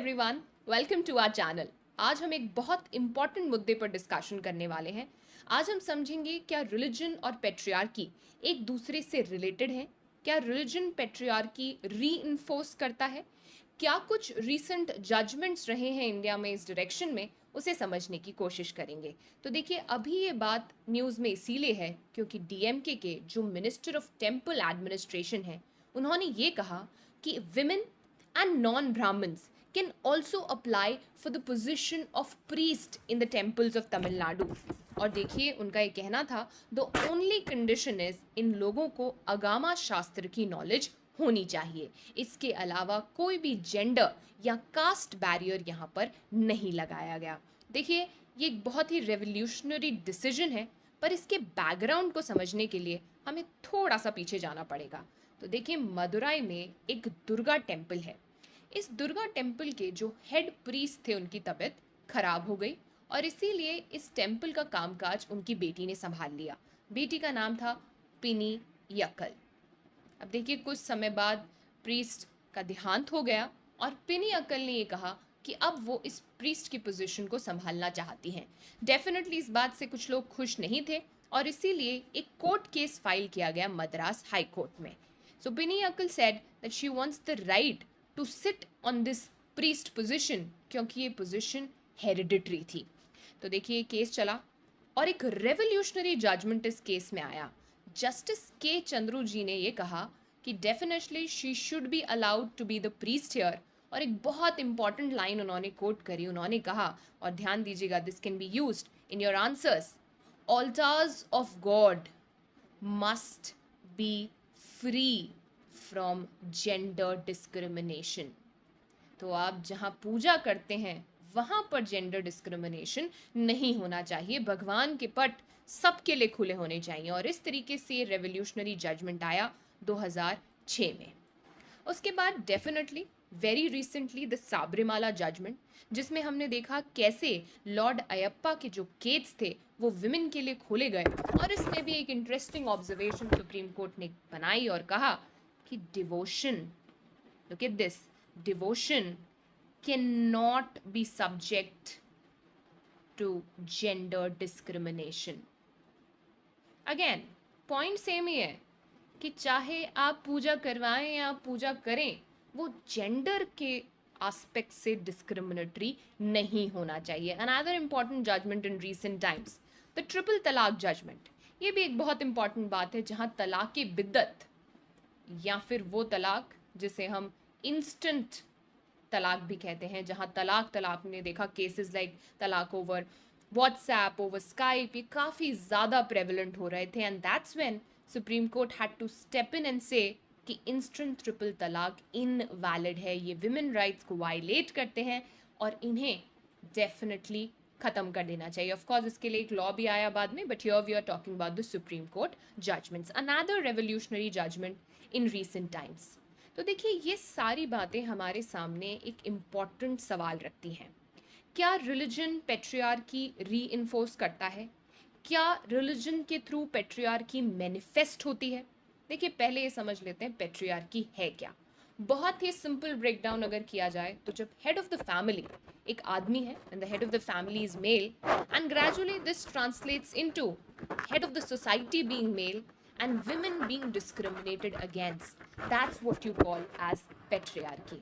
Everyone, welcome to our channel. आज हम एक बहुत इम्पॉर्टेंट मुद्दे पर डिस्कशन करने वाले हैं। आज हम समझेंगे क्या रिलीजन और पेट्रियार्की एक दूसरे से रिलेटेड है। क्या रिलीजन पेट्रियार्की रीइंफोर्स करता है? क्या कुछ रीसेंट जजमेंट्स रहे हैं इंडिया में इस डायरेक्शन में, उसे समझने की कोशिश करेंगे। तो देखिए, अभी ये बात न्यूज़ में इसीलिए है क्योंकि डीएमके के जो मिनिस्टर ऑफ टेम्पल एडमिनिस्ट्रेशन है, उन्होंने ये कहा कि women and non-Brahmins can also apply for the position of priest in the temples of Tamil Nadu. और देखिए, उनका ये कहना था, the only condition is in लोगों को अगामा शास्त्र की नॉलेज होनी चाहिए। इसके अलावा कोई भी जेंडर या कास्ट बैरियर यहाँ पर नहीं लगाया गया। देखिए, ये एक बहुत ही रेवोल्यूशनरी डिसीजन है, पर इसके बैकग्राउंड को समझने के लिए हमें थोड़ा सा पीछे जाना पड़ेगा। तो देखिए, मदुराई में एक दुर्गा टेम्पल है। इस दुर्गा टेम्पल के जो हेड प्रीस्ट थे, उनकी तबीयत खराब हो गई और इसीलिए इस टेम्पल का कामकाज उनकी बेटी ने संभाल लिया। बेटी का नाम था पिनी यक्कल। अब देखिए, कुछ समय बाद प्रीस्ट का देहांत हो गया और पिनी अक्कल ने ये कहा कि अब वो इस प्रीस्ट की पोजीशन को संभालना चाहती हैं। डेफिनेटली इस बात से कुछ लोग खुश नहीं थे और इसीलिए एक कोर्ट केस फाइल किया गया मद्रास हाई कोर्ट में। सो पिनी अक्कल said that she wants the right to sit on this priest position, क्योंकि ये पोजीशन हेरिडिटरी थी। तो देखिए, केस चला और एक रेवोल्यूशनरी जजमेंट इस केस में आया। जस्टिस के चंद्रू जी ने ये कहा कि definitely she should be allowed to be the priest here. और एक बहुत इंपॉर्टेंट लाइन उन्होंने कोट करी। उन्होंने कहा, और ध्यान दीजिएगा, this can be used in your answers, alters of God must be free from gender discrimination. तो आप जहाँ पूजा करते हैं वहाँ पर जेंडर डिस्क्रिमिनेशन नहीं होना चाहिए। भगवान के पट सबके लिए खुले होने चाहिए। और इस तरीके से रेवोल्यूशनरी जजमेंट आया 2006 में। उसके बाद definitely very recently the Sabarimala judgment, जिसमें हमने देखा कैसे लॉर्ड अयप्पा के जो केट्स थे वो विमेन के लिए खोले गए। और इसमें भी एक इंटरेस्टिंग ऑब्जर्वेशन सुप्रीम कोर्ट ने बनाई और कहा कि devotion, look at this, devotion can not be subject to gender discrimination. Again point same ही है कि चाहे आप पूजा करवाएं या पूजा करें, वो जेंडर के एस्पेक्ट से डिस्क्रिमिनेटरी नहीं होना चाहिए। Another important judgement in recent times, the triple तलाक जजमेंट। ये भी एक बहुत इंपॉर्टेंट बात है, जहां तलाक की बिद्दत या फिर वो तलाक जिसे हम इंस्टेंट तलाक भी कहते हैं, जहां तलाक ने देखा केसेस लाइक तलाक ओवर व्हाट्सएप, ओवर स्काइप, ये काफ़ी ज़्यादा प्रेवलेंट हो रहे थे। And that's when Supreme Court had to step in and say कि इंस्टेंट ट्रिपल तलाक इनवैलिड है, ये विमेन राइट्स को वायलेट करते हैं और इन्हें डेफिनेटली ख़त्म कर देना चाहिए। ऑफ कोर्स इसके लिए एक लॉ भी आया बाद में, but here we are talking about the Supreme Court judgements, another revolutionary judgement in recent times. तो देखिए, ये सारी बातें हमारे सामने एक इम्पॉर्टेंट सवाल रखती हैं। क्या रिलीजन पेट्रियार्की रीइंफोर्स करता है? क्या रिलीजन के थ्रू पेट्रियार्की मैनिफेस्ट होती है? देखिए, पहले ये समझ लेते हैं पेट्रियार्की है क्या। बहुत ही सिंपल ब्रेकडाउन अगर किया जाए तो जब हेड ऑफ द फैमिली एक आदमी है and the head of the family is male and gradually this translates into head of the society being male and women being discriminated against, that's what you call as patriarchy.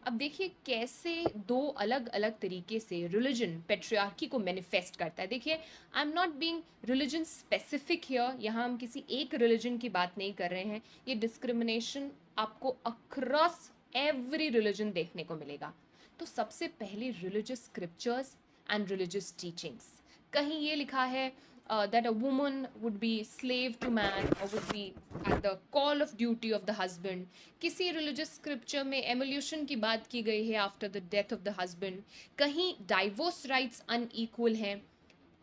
अब देखिए कैसे दो अलग अलग तरीके से रिलीजन पेट्रियार्की को manifest करता है। देखिए, आई am not being religion specific here, यहाँ हम किसी एक रिलीजन की बात नहीं कर रहे हैं। ये डिस्क्रिमिनेशन आपको अक्रॉस एवरी रिलीजन देखने को मिलेगा। तो सबसे पहले religious scriptures and religious teachings. कहीं ये लिखा है that a woman would be slave to man or would be at the call of duty of the husband. किसी religious scripture में emulation की बात की गई है after the death of the husband. कहीं divorce rights unequal हैं.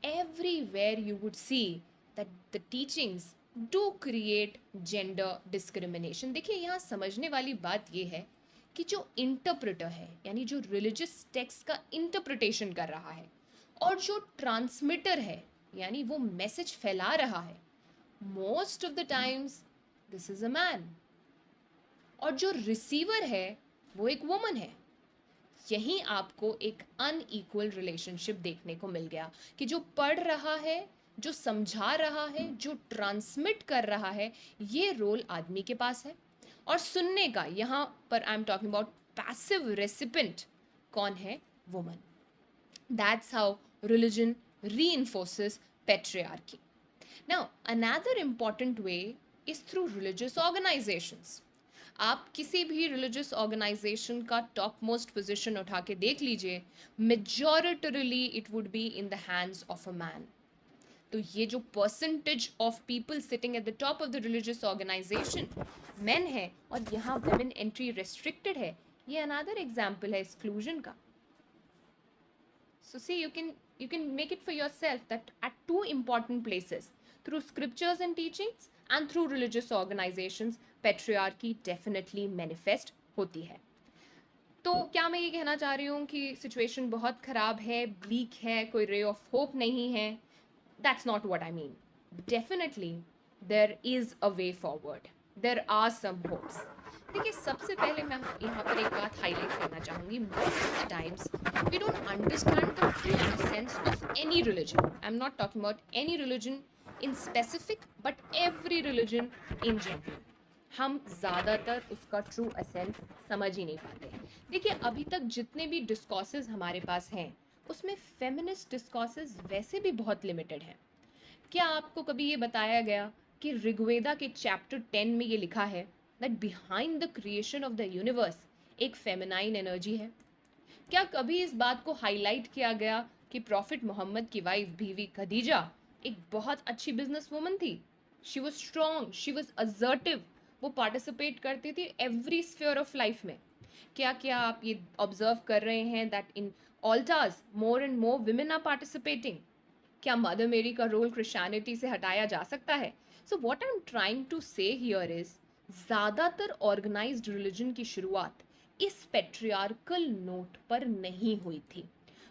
Everywhere you would see that the teachings do create gender discrimination. देखिए, यहाँ समझने वाली बात ये है कि जो इंटरप्रेटर है, यानी जो रिलीजियस टेक्स्ट का इंटरप्रिटेशन कर रहा है, और जो ट्रांसमिटर है, यानी वो मैसेज फैला रहा है, most of the times this is a man, और जो रिसीवर है वो एक वुमन है। यहीं आपको एक अनइक्वल रिलेशनशिप देखने को मिल गया कि जो पढ़ रहा है, जो समझा रहा है, जो ट्रांसमिट कर रहा है, ये रोल आदमी के पास है, और सुनने का, यहाँ पर I am talking about passive recipient, कौन है? Woman. That's how religion reinforces patriarchy. Now, another important way is through religious organizations. आप किसी भी रिलीजियस ऑर्गेनाइजेशन का टॉप मोस्ट पोजिशन उठा के देख लीजिए, majoritarily it would be in the hands of a man. तो ये जो percentage of people sitting at the top of the religious organization men है, और यहाँ वेमेन एंट्री रेस्ट्रिक्टेड है, ये अनदर एग्जाम्पल है एक्सक्लूजन का. So see, you can make it for yourself that at two important places, through scriptures and teachings and through religious organizations, patriarchy definitely manifest होती है. तो क्या मैं ये कहना चाह रही हूँ कि सिचुएशन बहुत ख़राब है, ब्लीक है, कोई रे ऑफ होप नहीं है? That's not what I mean. Definitely there is a way forward. There are some hopes. देखिए, सबसे पहले मैं यहाँ पर एक बात हाईलाइट करना चाहूँगी. Most of the times we don't understand the true essence of any religion. I am not talking about any religion in specific, but every religion in general. हम ज़्यादातर उसका ट्रू एसेंस समझ ही नहीं पाते. देखिए, अभी तक जितने भी डिस्कॉर्सेस हमारे पास हैं, उसमें फेमिनिस्ट डिस्कॉर्सेस वैसे भी बहुत लिमिटेड हैं. क्या आपको कभी ये बताया गया कि ऋग्वेदा के चैप्टर 10 में ये लिखा है that behind the creation of the universe एक फेमिनाइन एनर्जी है? क्या कभी इस बात को हाईलाइट किया गया कि प्रॉफिट मोहम्मद की वाइफ बीवी खदीजा एक बहुत अच्छी बिजनेस वुमन थी? She was strong, she was assertive, वो पार्टिसिपेट करती थी एवरी स्फीयर ऑफ लाइफ में. क्या आप ये ऑब्जर्व कर रहे हैं that in altars more and more women are participating? क्या मदर मेरी का रोल क्रिश्चियनिटी से हटाया जा सकता है? So what I am trying to say here is, ज़्यादातर ऑर्गेनाइज्ड रिलीजन की शुरुआत इस पेट्रियार्कल नोट पर नहीं हुई थी.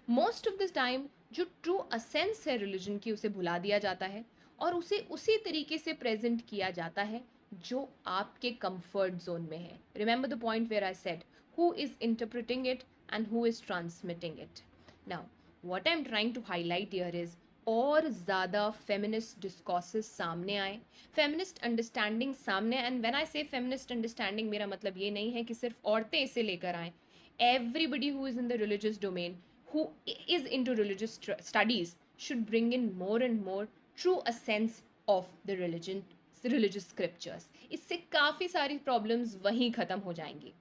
मोस्ट ऑफ दिस टाइम जो ट्रू असेंस है रिलीजन की, उसे भुला दिया जाता है और उसे उसी तरीके से प्रेजेंट किया जाता है जो आपके कंफर्ट जोन में है. Remember the point where I said who is interpreting it and who is transmitting it. Now what I am trying to highlight here is, और ज़्यादा फेमिनिस्ट डिस्कॉर्सेस सामने आए, फेमिनिस्ट अंडरस्टैंडिंग सामने. And when I say feminist understanding, मेरा मतलब ये नहीं है कि सिर्फ औरतें इसे लेकर आएँ. Everybody who is in the religious domain, who is into religious studies should bring in more and more true essence of the religion, religious scriptures. इससे काफ़ी सारी प्रॉब्लम्स वहीं ख़त्म हो जाएंगी.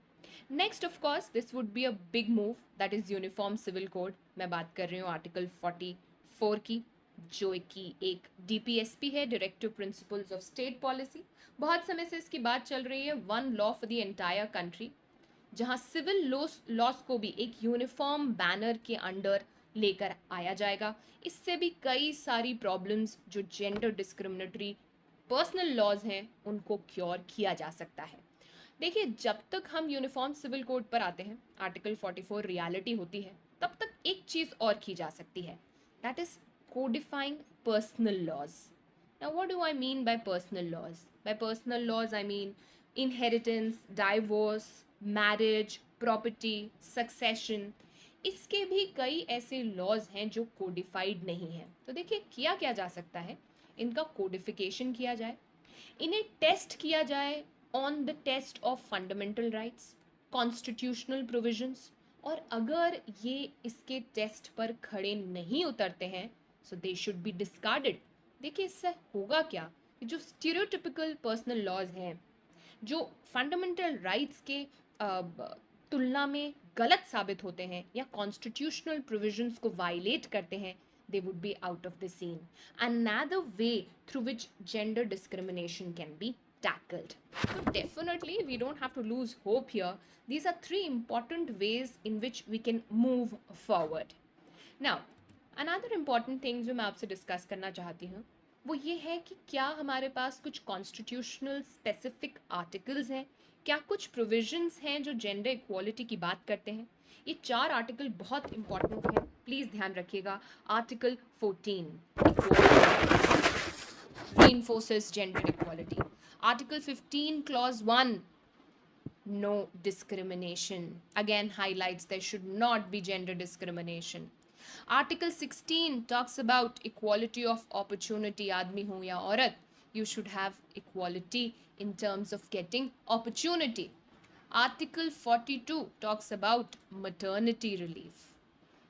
Next of course this would be a big move, that is uniform civil code. मैं बात कर रही हूँ आर्टिकल 44 की, जो कि एक DPSP है, directive principles of state policy. बहुत समय से इसकी बात चल रही है, one law for the entire country, जहां सिविल लॉस को भी एक यूनिफॉर्म बैनर के अंडर लेकर आया जाएगा. इससे भी कई सारी प्रॉब्लम्स जो जेंडर डिस्क्रिमिनेटरी पर्सनल लॉज हैं, उनको क्योर किया जा सकता है. देखिए, जब तक हम यूनिफॉर्म सिविल कोड पर आते हैं, आर्टिकल 44 रियलिटी होती है, तब तक एक चीज़ और की जा सकती है, that is codifying personal laws. Now, what do I mean by personal laws? By personal laws, I mean inheritance, divorce, marriage, property, succession. इसके भी कई ऐसे लॉज हैं जो कोडिफाइड नहीं हैं. तो देखिए, किया क्या जा सकता है, इनका कोडिफिकेशन किया जाए, इन्हें टेस्ट किया जाए on the test of fundamental rights, constitutional provisions, और अगर ये इसके टेस्ट पर खड़े नहीं उतरते हैं, सो दे शुड बी डिस्कार्डेड. देखिए, इससे होगा क्या, जो स्टीरियोटिपिकल पर्सनल लॉज हैं, जो फंडामेंटल राइट्स के तुलना में गलत साबित होते हैं या कॉन्स्टिट्यूशनल प्रोविजंस को वायलेट करते हैं, they would be out of the scene. Another way through which gender discrimination can be tackled. So definitely we don't have to lose hope here. These are 3 important ways in which we can move forward. Now, another important thing जो मैं आपसे discuss करना चाहती हूँ, वो ये है कि क्या हमारे पास कुछ कॉन्स्टिट्यूशनल स्पेसिफिक आर्टिकल्स हैं, क्या कुछ प्रोविजंस हैं जो जेंडर इक्वालिटी की बात करते हैं. ये 4 आर्टिकल बहुत इंपॉर्टेंट हैं, प्लीज़ ध्यान रखिएगा. Article 14 reinforces gender equality. Article 15 clause 1 no discrimination. Again highlights there should not be gender discrimination. Article 16 talks about equality of opportunity. आदमी हो या औरत, you should have equality in terms of getting opportunity. Article 42 talks about maternity relief.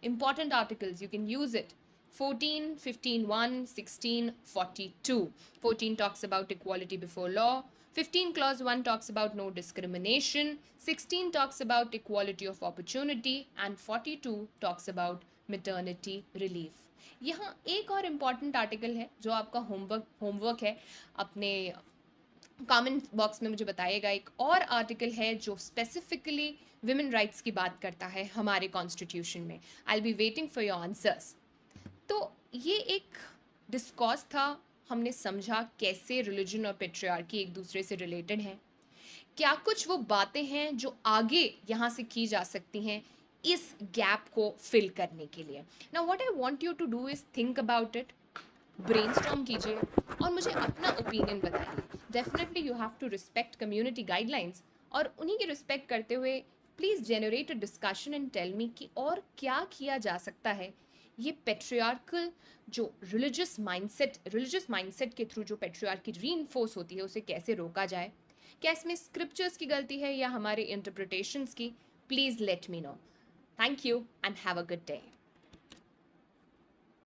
Important articles, you can use it. 14, 15, 1, 16, 42. 14 talks about equality before law. 15 clause 1 talks about no discrimination. 16 talks about equality of opportunity. And 42 talks about maternity relief. यहाँ एक और important article है जो आपका homework है, अपने comment box में मुझे बताइएगा. एक और आर्टिकल है जो स्पेसिफिकली विमेन राइट्स की बात करता है हमारे कॉन्स्टिट्यूशन में. I will be waiting for your answers. तो ये एक डिस्कॉर्स था, हमने समझा कैसे रिलीजन और पेट्रियार्की एक दूसरे से रिलेटेड हैं. क्या कुछ वो बातें हैं जो आगे यहाँ से की जा सकती हैं इस गैप को फिल करने के लिए. Now what I want you to do is think about it, brainstorm कीजिए और मुझे अपना ओपिनियन बताइए. Definitely you have to respect community guidelines, और उन्हीं की रिस्पेक्ट करते हुए please generate a discussion and tell me कि और क्या किया जा सकता है ये पेट्रियार्कल जो रिलीजियस माइंडसेट के थ्रू जो पेट्रियार्की रीइंफोर्स होती है उसे कैसे रोका जाए. क्या इसमें स्क्रिप्चर्स की गलती है या हमारे इंटरप्रिटेशंस की? Please let me know. Thank you and have a good day.